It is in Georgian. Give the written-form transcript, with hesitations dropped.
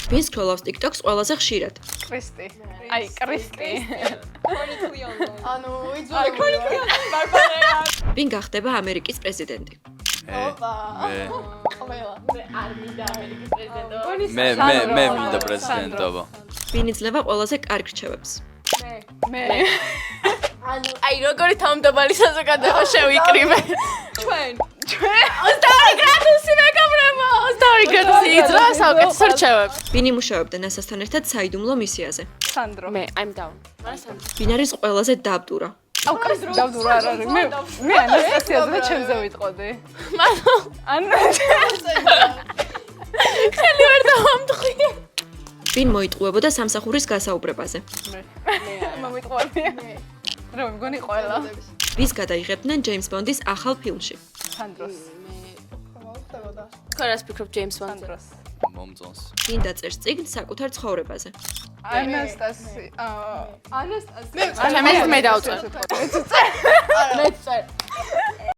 ვინ სკროლავს TikTok-ს ყველაზე ხშირად? კრისტი. აი, კრისტი. ანუ იძულებული ვარ. ვინ გახდება ამერიკის პრეზიდენტი? ყველა. არ მინდა ამერიკის პრეზიდენტობა. მე მინდა პრეზიდენტობა. ვინ იძლევა ყველაზე კარგ რჩევებს? მე. ანუ აი როგორი თავმდაბალი საზოგადოება შევიკრიბე. ჩვენ 22 გრადუსი მეკაბრება. 22 გრადუსი იძრა საუკეთესო რჩევებს. ვინ იმუშავებდა NASA-სთან ერთად საიდუმლო მისიაზე? სანდრო. მე I'm down. ვინ არის ყველაზე დაბდურა? აუ, კრისტი დავდურა არ არის. მე ანასტასიაზე და ჩემზე ვიტყოდი. მანო ანუ ხელი ვერ დავამთხია. ვინ მოიტყუებოდა სამსახურის გასაუბრებაზე? მე მომიტყვი. რა მგონი ყველა. ვის გადაიღებდნენ ჯეიმს ბონდის ახალ ფილმში? სანდროს. ქარას ფიქრობ ჯეიმს ბონდი. სანდროს. მომწონს. ვინ დაწერს წიგნს საკუთარ ცხოვრებაზე? ანასტასი. მე დავწერ. მე წერ.